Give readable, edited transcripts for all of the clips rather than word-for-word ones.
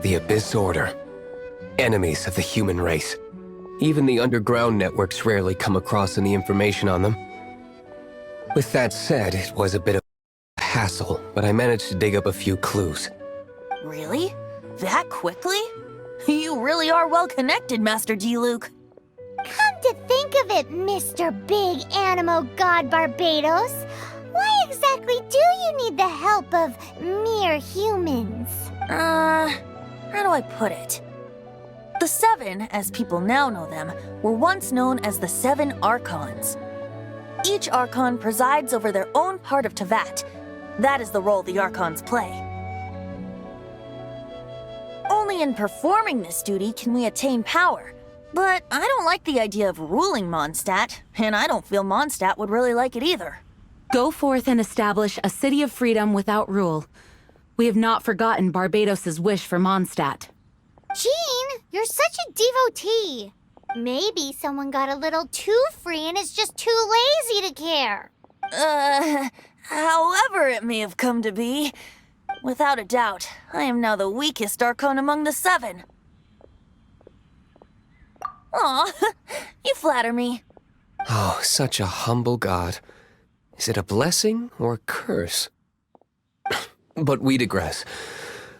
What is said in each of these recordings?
The Abyss Order. Enemies of the human race. Even the underground networks rarely come across any information on them. With that said, it was a bit of a hassle, but I managed to dig up a few clues. Really? That quickly? You really are well connected, Master D-Luke. Come to think of it, Mr. Big Animo God Barbados, why exactly do you need the help of mere humans? How do I put it? The Seven, as people now know them, were once known as the Seven Archons. Each Archon presides over their own part of Teyvat. That is the role the Archons play. Only in performing this duty can we attain power. But I don't like the idea of ruling Mondstadt, and I don't feel Mondstadt would really like it either. Go forth and establish a city of freedom without rule. We have not forgotten Barbados's wish for Mondstadt. Jean, you're such a devotee. Maybe someone got a little too free and is just too lazy to care. However it may have come to be, without a doubt, I am now the weakest Archon among the Seven. Aw, you flatter me. Oh, such a humble god. Is it a blessing or a curse? But we digress.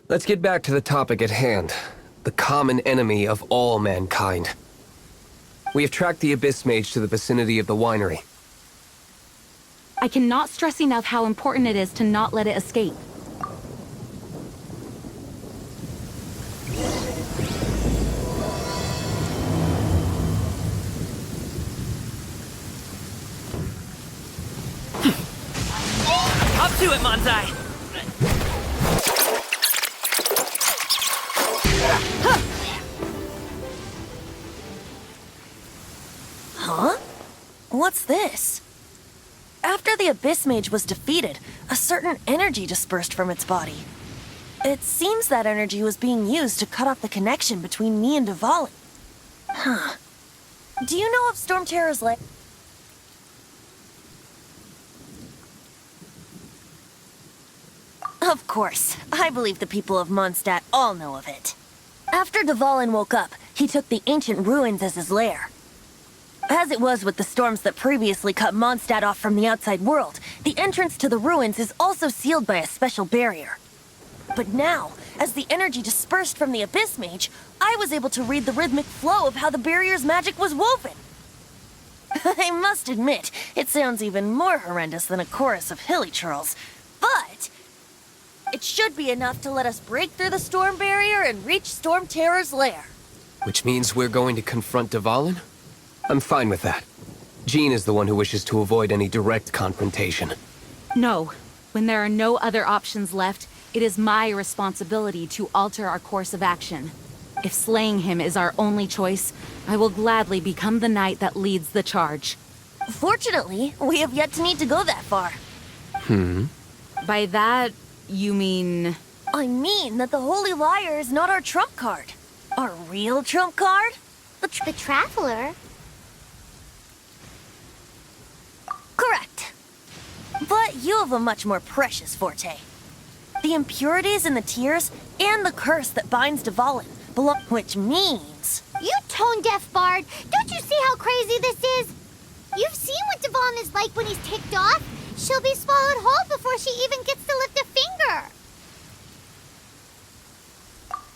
Let's get back to the topic at hand. The common enemy of all mankind. We have tracked the Abyss Mage to the vicinity of the winery. I cannot stress enough how important it is to not let it escape. Up to it, Manzai! Huh? What's this? After the Abyss Mage was defeated, a certain energy dispersed from its body. It seems that energy was being used to cut off the connection between me and ДВАЛИН. Huh. Do you know of Storm Terror's lair? Of course. I believe the people of Mondstadt all know of it. After ДВАЛИN woke up, he took the ancient ruins as his lair. As it was with the storms that previously cut Mondstadt off from the outside world, the entrance to the ruins is also sealed by a special barrier. But now, as the energy dispersed from the Abyss Mage, I was able to read the rhythmic flow of how the barrier's magic was woven. I must admit, it sounds even more horrendous than a chorus of hilly churls, but it should be enough to let us break through the storm barrier and reach Storm Terror's lair. Which means we're going to confront ДВАЛИN? I'm fine with that. Jean is the one who wishes to avoid any direct confrontation. No. When there are no other options left, it is my responsibility to alter our course of action. If slaying him is our only choice, I will gladly become the knight that leads the charge. Fortunately, we have yet to need to go that far. By that, you mean... I mean that the Holy Liar is not our trump card. Our real trump card? The Traveler? Correct. But you have a much more precious forte. The impurities in the tears and the curse that binds ДВАЛИN belong, which means... You tone-deaf bard! Don't you see how crazy this is? You've seen what ДВАЛИN is like when he's ticked off. She'll be swallowed whole before she even gets to lift a finger.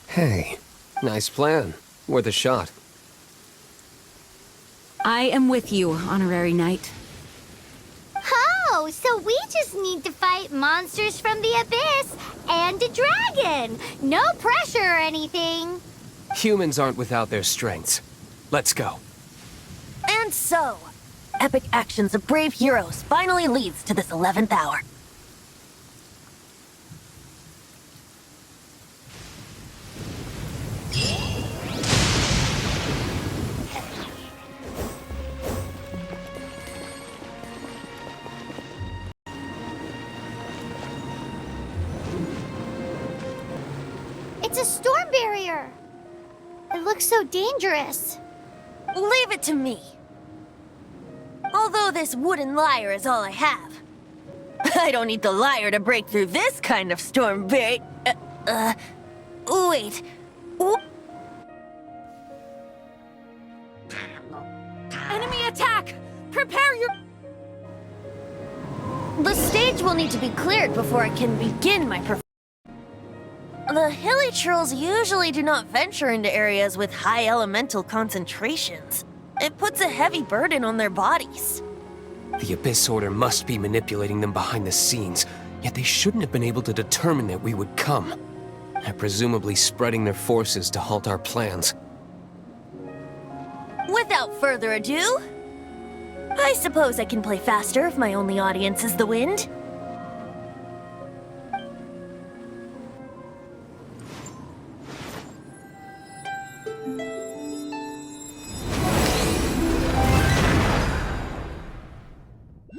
Hey, nice plan. Worth a shot. I am with you, honorary knight. Oh, so we just need to fight monsters from the Abyss and a dragon. No pressure or anything. Humans aren't without their strengths. Let's go. And so, epic actions of brave heroes finally leads to this 11th hour. It's a storm barrier. It looks so dangerous. Leave it to me. Although this wooden lyre is all I have. I don't need the lyre to break through this kind of storm Wait, Enemy attack! Prepare your... The stage will need to be cleared before I can begin my performance. The hilly trolls usually do not venture into areas with high elemental concentrations. It puts a heavy burden on their bodies. The Abyss Order must be manipulating them behind the scenes, yet they shouldn't have been able to determine that we would come. They're presumably spreading their forces to halt our plans. Without further ado, I suppose I can play faster if my only audience is the wind.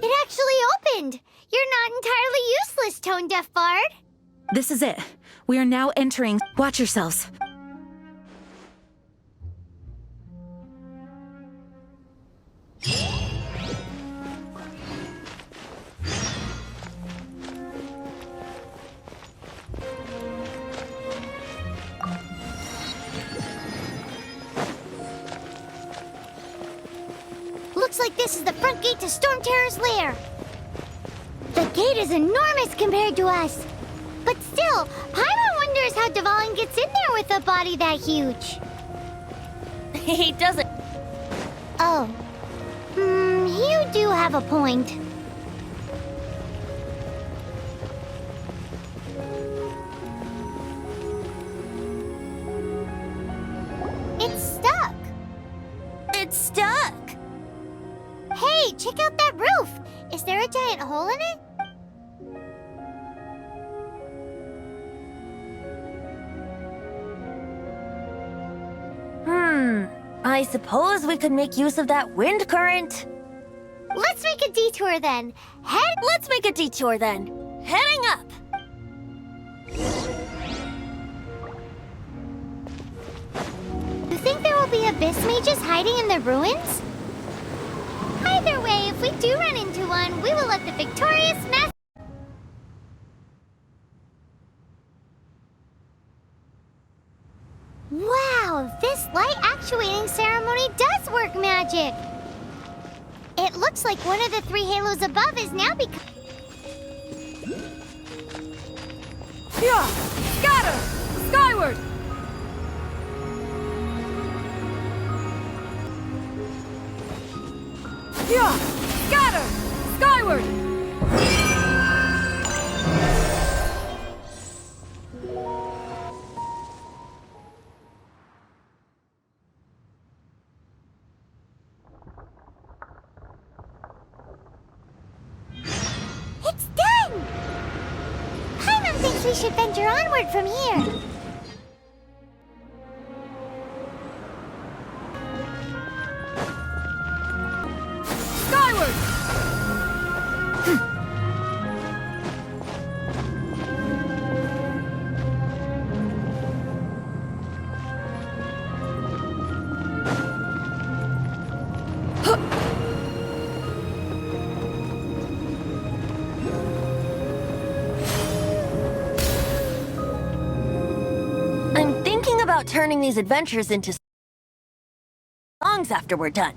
It actually opened! You're not entirely useless, Tone Deaf Bard. This is it. We are now entering. Watch yourselves. Looks like this is the front gate to Storm Terror's lair. The gate is enormous compared to us. But still, Paimon wonders how ДВАЛИН gets in there with a body that huge. He doesn't. Oh. You do have a point. It's stuck. It's stuck. Hey, check out that roof. Is there a giant hole in it? I suppose we could make use of that wind current. Let's make a detour then. Let's make a detour then. Heading up. You think there will be abyss mages hiding in the ruins? Either way, if we do run into one, we will let the victorious master... Wow, this light actuating ceremony does work magic! It looks like one of the three halos above is now becoming... Yeah! Scatter! Skyward! Yeah! Scatter! Skyward! It's done! Paimon thinks we should venture onward from here. Skyward! I'm thinking about turning these adventures into songs after we're done.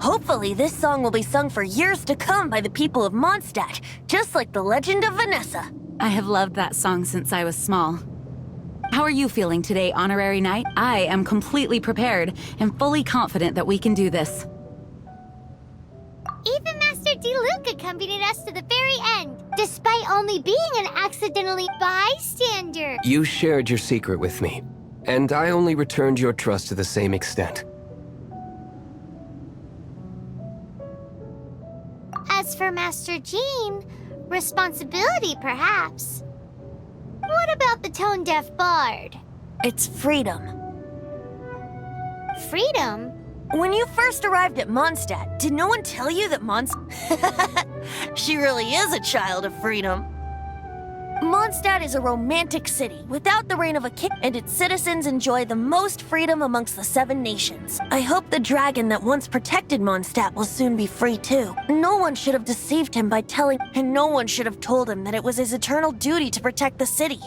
Hopefully, this song will be sung for years to come by the people of Mondstadt, just like the legend of Vanessa. I have loved that song since I was small. How are you feeling today, Honorary Knight? I am completely prepared and fully confident that we can do this. Even Master D-Luke accompanied us to the very end, despite only being an accidentally bystander. You shared your secret with me, and I only returned your trust to the same extent. As for Master Jean, responsibility perhaps. What about the tone-deaf bard? It's freedom. Freedom? When you first arrived at Mondstadt, did no one tell you that She really is a child of freedom. Mondstadt is a romantic city without the reign of a king, and its citizens enjoy the most freedom amongst the 7 nations. I hope the dragon that once protected Mondstadt will soon be free too. No one should have deceived him by telling, and no one should have told him that it was his eternal duty to protect the city.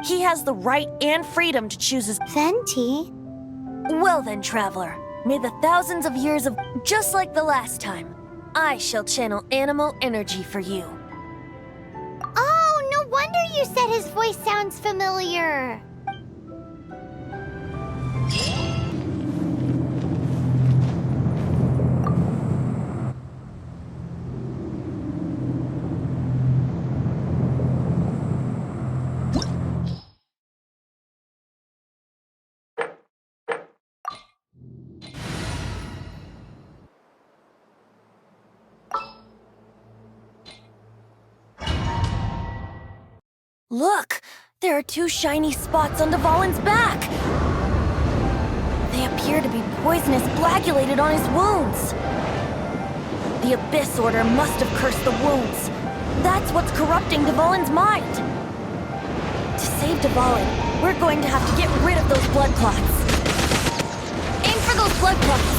He has the right and freedom to choose his... Venti? Well then, Traveler, may the thousands of years of... Just like the last time, I shall channel animal energy for you. Oh, no wonder you said his voice sounds familiar. Look! There are two shiny spots on ДВАЛИN's back! They appear to be poisonous blackulated on his wounds. The Abyss Order must have cursed the wounds. That's what's corrupting ДВАЛIN's mind. To save ДВАЛИN, we're going to have to get rid of those blood clots. Aim for those blood clots!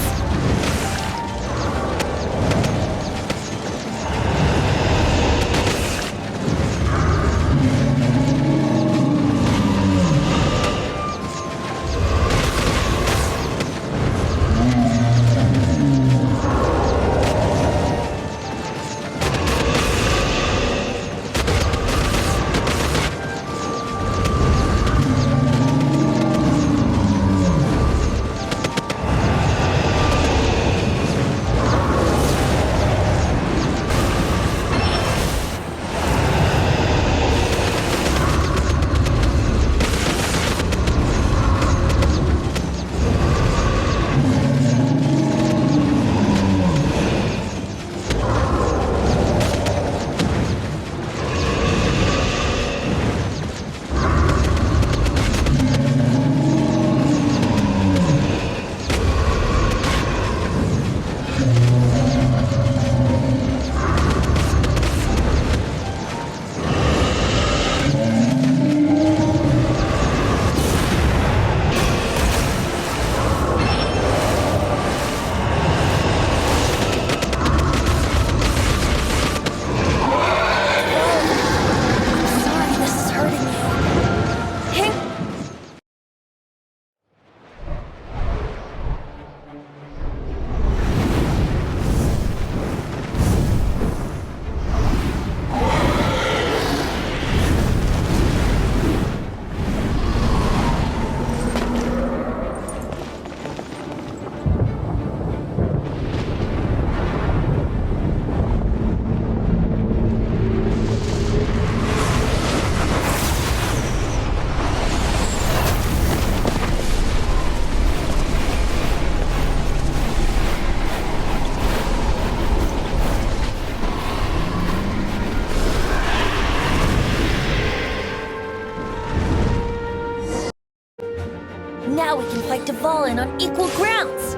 Now we can fight DВALIN on equal grounds.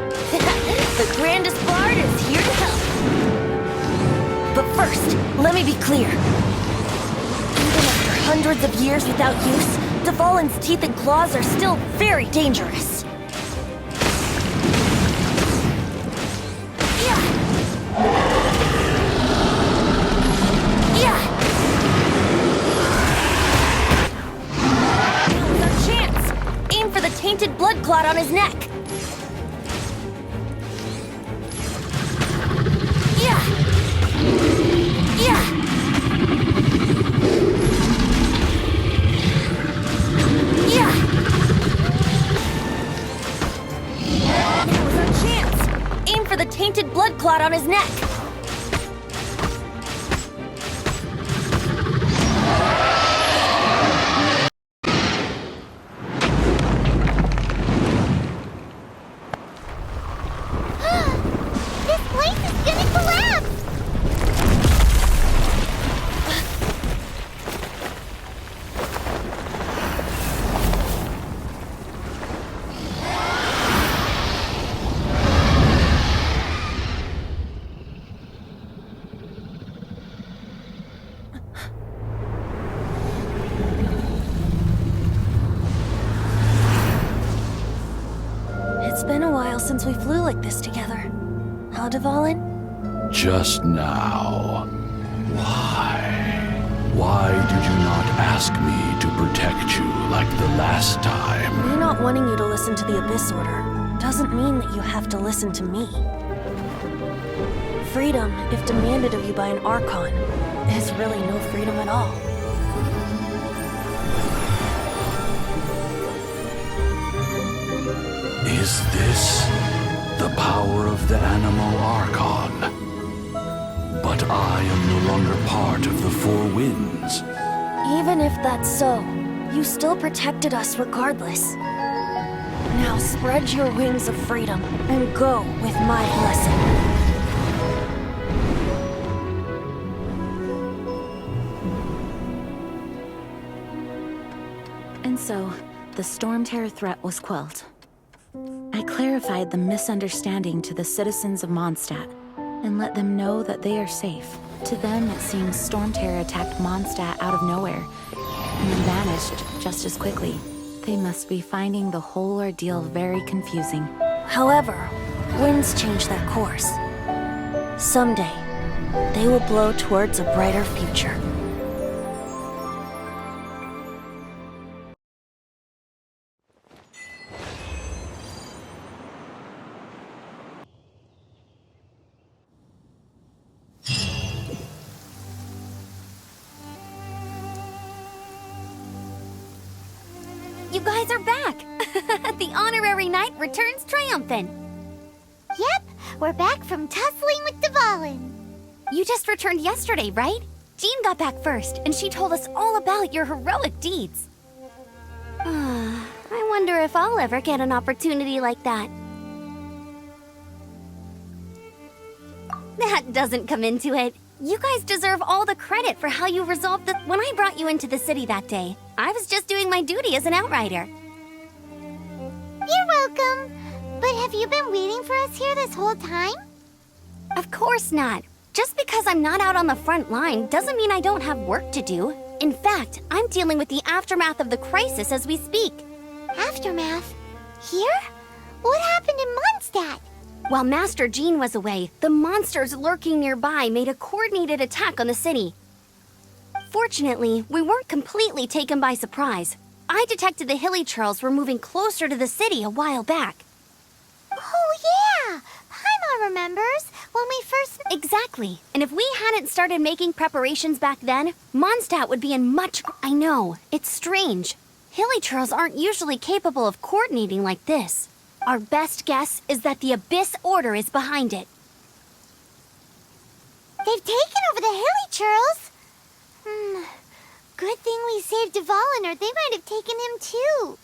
The grandest bard is here to help. But first, let me be clear. Even after hundreds of years without use, DVALIN's teeth and claws are still very dangerous. Yeah. Now's our chance. Aim for the tainted blood clot on his neck. Now's our chance. Aim for the tainted blood clot on his neck. This place is gonna collapse! It's been a while since we flew like this together. How, ДВАLIN? Just now. Why? Why did you not ask me to protect you like the last time? Me not wanting you to listen to the Abyss Order doesn't mean that you have to listen to me. Freedom, if demanded of you by an Archon, is really no freedom at all. Is this the power of the Animal Archon? But I am no longer part of the Four Winds. Even if that's so, you still protected us regardless. Now spread your wings of freedom and go with my blessing. And so, the Storm Terror threat was quelled. I clarified the misunderstanding to the citizens of Mondstadt and let them know that they are safe. To them, it seems Storm Terror attacked Mondstadt out of nowhere and then vanished just as quickly. They must be finding the whole ordeal very confusing. However, winds change their course. Someday, they will blow towards a brighter future. You guys are back! The honorary knight returns triumphant. Yep, we're back from tussling with ДВАЛИN. You just returned yesterday, right? Jean got back first, and she told us all about your heroic deeds. I wonder if I'll ever get an opportunity like that. That doesn't come into it. You guys deserve all the credit for how you resolved the... When I brought you into the city that day, I was just doing my duty as an outrider. You're welcome. But have you been waiting for us here this whole time? Of course not. Just because I'm not out on the front line doesn't mean I don't have work to do. In fact, I'm dealing with the aftermath of the crisis as we speak. Aftermath? Here? What happened in Mondstadt? While Master Jean was away, the monsters lurking nearby made a coordinated attack on the city. Fortunately, we weren't completely taken by surprise. I detected the Hilly Churls were moving closer to the city a while back. Oh yeah! Paimon remembers when we first... Exactly. And if we hadn't started making preparations back then, Mondstadt would be in much... I know, it's strange. Hilly Churls aren't usually capable of coordinating like this. Our best guess is that the Abyss Order is behind it. They've taken over the Hilly Churls? Good thing we saved ДВАЛИN, or they might have taken him too.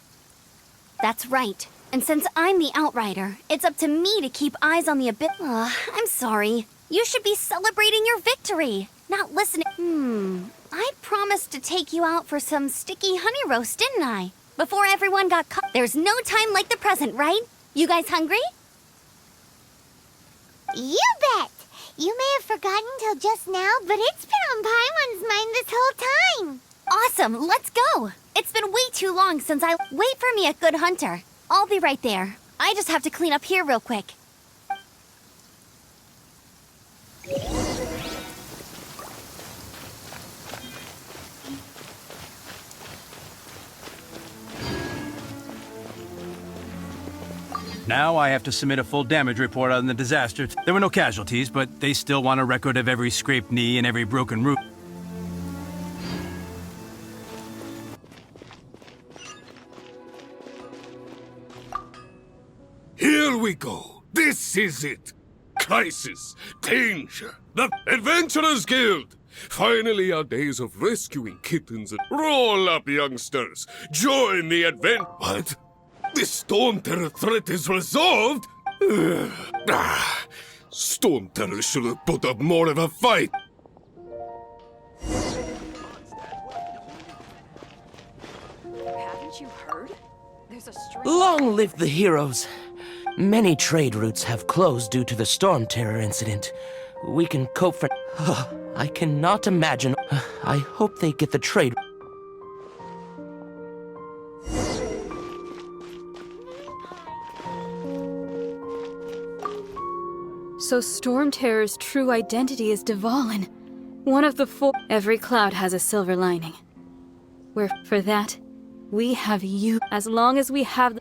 That's right. And since I'm the Outrider, it's up to me to keep eyes on the Abyss. I'm sorry. You should be celebrating your victory, not listening. I promised to take you out for some sticky honey roast, didn't I? Before everyone got caught. There's no time like the present, right? You guys hungry? You bet! You may have forgotten till just now, but it's been on Paimon's mind this whole time. Awesome, let's go! It's been way too long since I... Wait for me at Good Hunter. I'll be right there. I just have to clean up here real quick. Now I have to submit a full damage report on the disaster. There were no casualties, but they still want a record of every scraped knee and every broken roof. Here we go. This is it. Crisis, danger, the Adventurers Guild. Finally, our days of rescuing kittens and roll up, youngsters. Join the What? The Storm Terror threat is resolved? Storm Terror should have put up more of a fight. Haven't you heard? There's a strange... Long live the heroes! Many trade routes have closed due to the Storm Terror incident. We can cope for... I cannot imagine. I hope they get the trade... So Storm Terror's true identity is ДВАЛИN. One of the four. Every cloud has a silver lining. For that, we have you. As long as we have